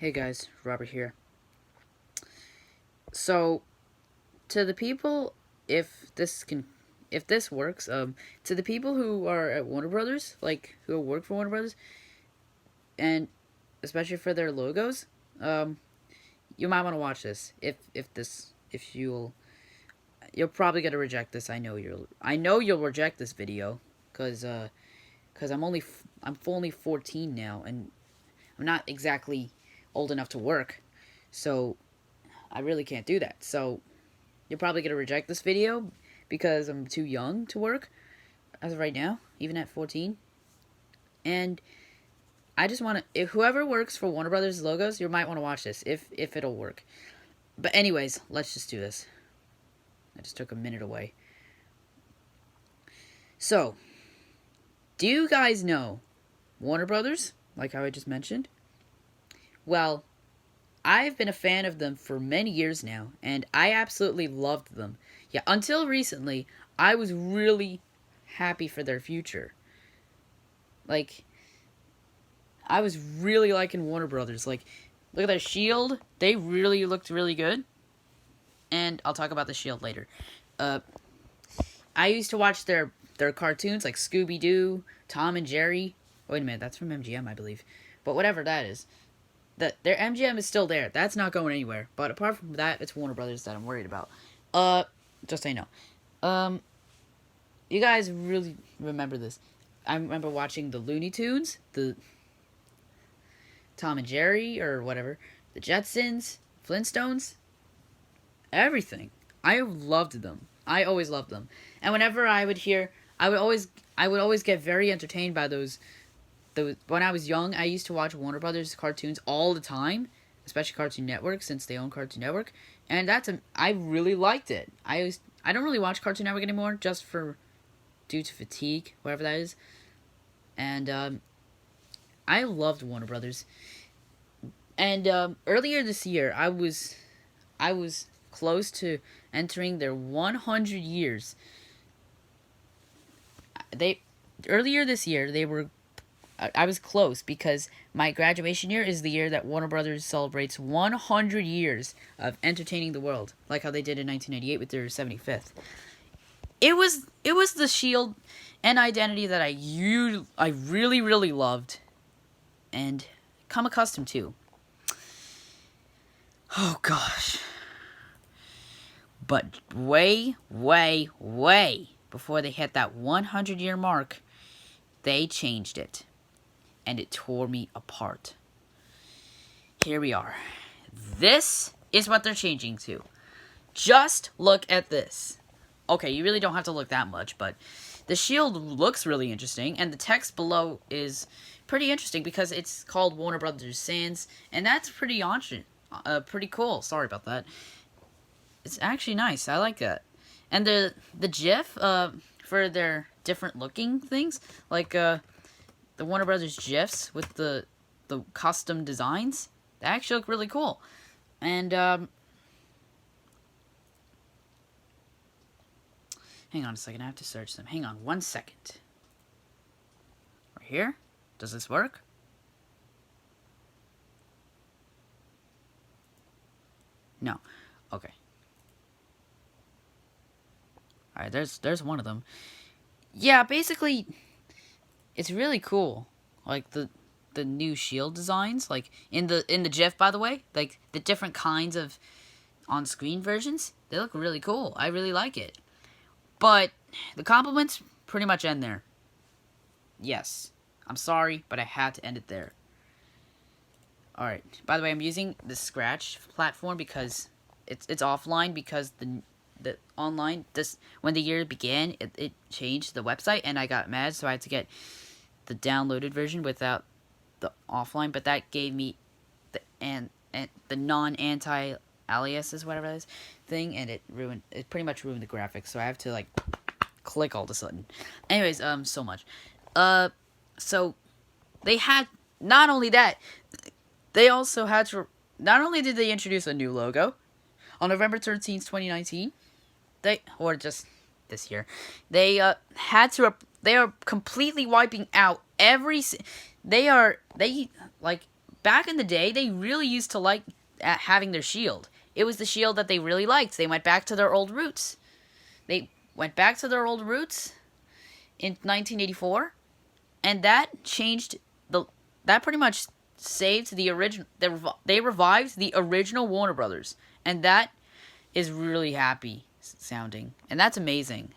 Hey guys, Robert here. So, to the people, if this can, if this works, to the people who are at Warner Brothers, like who work for Warner Brothers, and especially for their logos, um, you might want to watch this. If you're probably gonna reject this. I know you'll reject this video, cause I'm only 14 now, and I'm not exactly old enough to work, so I really can't do that. So you're probably going to reject this video because I'm too young to work as of right now, even at 14. And I just want to, if whoever works for Warner Brothers logos, you might want to watch this if it'll work. But anyways, let's just do this. I just took a minute away. So, do you guys know Warner Brothers, like how I just mentioned? Well, I've been a fan of them for many years now, and I absolutely loved them. Yeah, until recently, I was really happy for their future. Like, I was really liking Warner Brothers. Like, look at their Shield. They really looked really good. And I'll talk about the Shield later. I used to watch their cartoons, like Scooby-Doo, Tom and Jerry. Wait a minute, that's from MGM, I believe. But whatever that is. Their MGM is still there. That's not going anywhere. But apart from that, it's Warner Brothers that I'm worried about. Just so you know. You guys really remember this. I remember watching the Looney Tunes, the Tom and Jerry, or whatever, the Jetsons, Flintstones, everything. I loved them. I always loved them. And whenever I would hear, I would always get very entertained by those. When I was young, I used to watch Warner Brothers cartoons all the time, especially Cartoon Network, since they own Cartoon Network, and I really liked it. I don't really watch Cartoon Network anymore, just due to fatigue, whatever that is, and I loved Warner Brothers. And earlier this year, I was close to entering their 100 years. Earlier this year they were. I was close because my graduation year is the year that Warner Brothers celebrates 100 years of entertaining the world, like how they did in 1998 with their 75th. It was the Shield and identity that I really really loved and come accustomed to. Oh gosh. But way before they hit that 100-year mark, they changed it. And it tore me apart. Here we are. This is what they're changing to. Just look at this. Okay, you really don't have to look that much, but the shield looks really interesting, and the text below is pretty interesting because it's called Warner Brothers Sans, and that's pretty cool. Sorry about that. It's actually nice. I like that. And the GIF for their different looking things, like the Warner Brothers GIFs with the custom designs, they actually look really cool. And hang on a second, I have to search them. Hang on 1 second. Right here. Does this work? No. Okay. Alright, there's one of them. Yeah, basically, it's really cool. Like the new shield designs, like in the GIF, by the way, like the different kinds of on-screen versions, they look really cool. I really like it. But the compliments pretty much end there. Yes. I'm sorry, but I had to end it there. Alright. By the way, I'm using the Scratch platform because it's offline because the online, when the year began, it changed the website and I got mad, so I had to get the downloaded version without the offline, but that gave me the non-anti-aliases, whatever that is, thing, and it pretty much ruined the graphics, so I have to like click all of a sudden. Anyways, so much. So they had, not only that, they also had to, not only did they introduce a new logo on November 13th, 2019, or just this year, they are completely wiping out they back in the day, they really used to like having their shield. It was the shield that they really liked. They went back to their old roots. They went back to their old roots in 1984, and that changed that pretty much saved the original. They revived the original Warner Brothers, and that is really happy sounding, and that's amazing.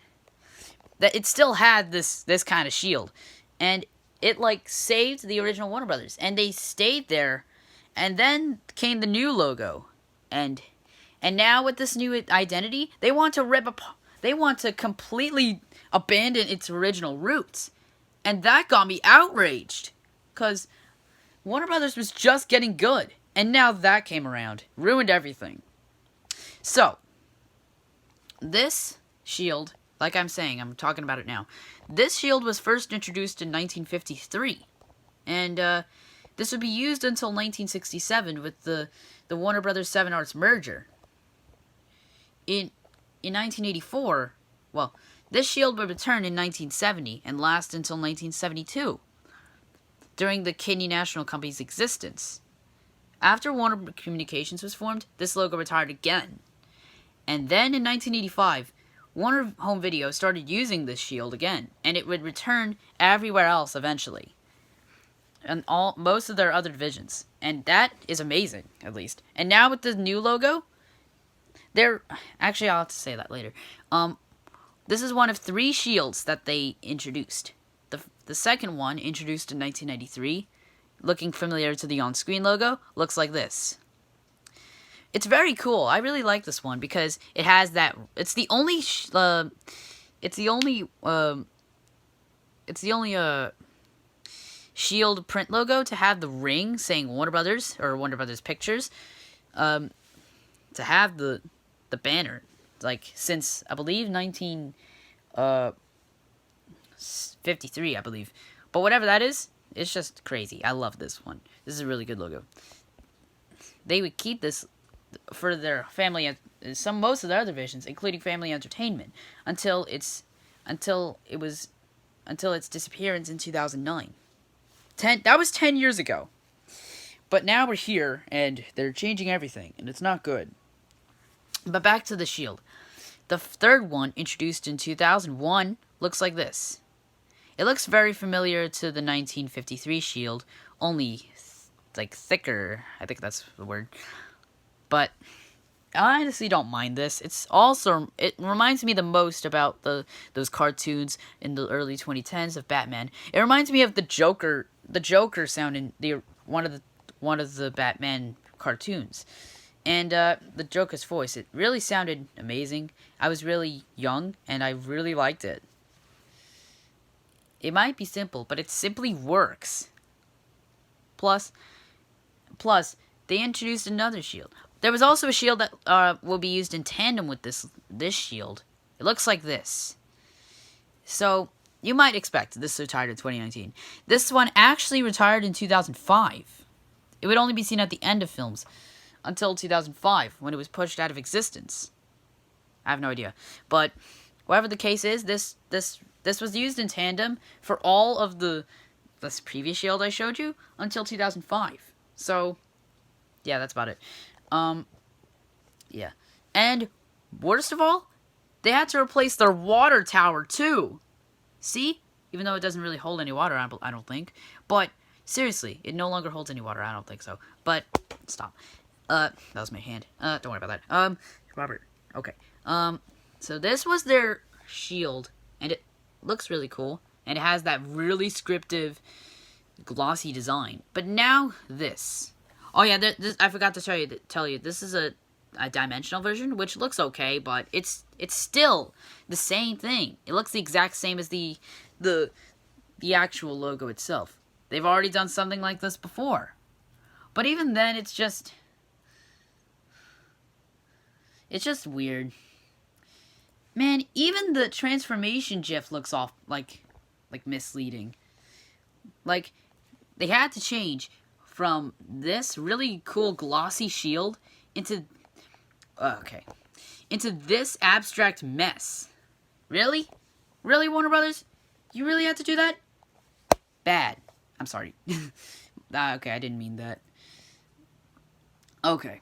That it still had this kind of shield, and it like saved the original Warner Brothers, and they stayed there, and then came the new logo, and now with this new identity, they want to completely abandon its original roots, and that got me outraged, cause Warner Brothers was just getting good, and now that came around, ruined everything. So this shield, like I'm saying, I'm talking about it now. This shield was first introduced in 1953, and this would be used until 1967 with the Warner Brothers 7 Arts merger. In 1984, well, this shield would return in 1970 and last until 1972, during the Kidney National Company's existence. After Warner Communications was formed, this logo retired again. And then in 1985, Warner Home Video started using this shield again, and it would return everywhere else eventually, and most of their other divisions, and that is amazing, at least. And now with the new logo, actually I'll have to say that later. This is one of 3 shields that they introduced. The second one, introduced in 1993, looking familiar to the on-screen logo, looks like this. It's very cool. I really like this one because it has that. It's the only shield print logo to have the ring saying Warner Brothers or Warner Brothers Pictures. To have the banner, like since I believe 1953, I believe. But whatever that is, it's just crazy. I love this one. This is a really good logo. They would keep this for their family, most of their other divisions, including Family Entertainment, until its disappearance in 2009. That was 10 years ago. But now we're here, and they're changing everything, and it's not good. But back to the shield. The third one, introduced in 2001, looks like this. It looks very familiar to the 1953 shield, only like thicker. I think that's the word. But I honestly don't mind this. It reminds me the most about those cartoons in the early 2010s of Batman. It reminds me of the Joker sound in one of the Batman cartoons. And the Joker's voice, it really sounded amazing. I was really young, and I really liked it. It might be simple, but it simply works. Plus, they introduced another shield. There was also a shield that will be used in tandem with this shield. It looks like this. So, you might expect this retired in 2019. This one actually retired in 2005. It would only be seen at the end of films until 2005, when it was pushed out of existence. I have no idea. But, whatever the case is, this was used in tandem for all of this previous shield I showed you until 2005. So, yeah, that's about it. Yeah. And, worst of all, they had to replace their water tower, too. See? Even though it doesn't really hold any water, I don't think. But, seriously, it no longer holds any water. I don't think so. But, stop. That was my hand. Don't worry about that. Robert. Okay. So this was their shield, and it looks really cool, and it has that really scriptive, glossy design. But now this. Oh yeah, I forgot to tell you. This is a dimensional version, which looks okay, but it's still the same thing. It looks the exact same as the actual logo itself. They've already done something like this before, but even then, it's just weird. Man, even the transformation GIF looks off like misleading. Like they had to change from this really cool glossy shield into this abstract mess. Really? Really, Warner Brothers? You really had to do that? Bad. I'm sorry. Okay, I didn't mean that. Okay.